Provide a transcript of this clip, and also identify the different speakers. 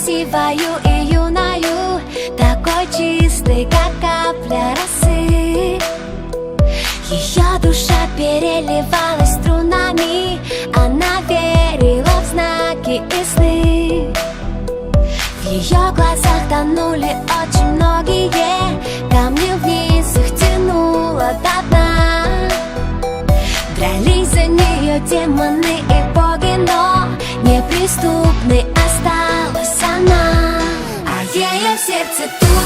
Speaker 1: красивою и юною, такой чистой, как капля росы. Ее душа переливалась струнами, она верила в знаки и сны. В ее глазах тонули очень многие, камни вниз их тянуло до дна. Дрались за нее демоны и боги, но неприступной осталась она. А ею в сердце тут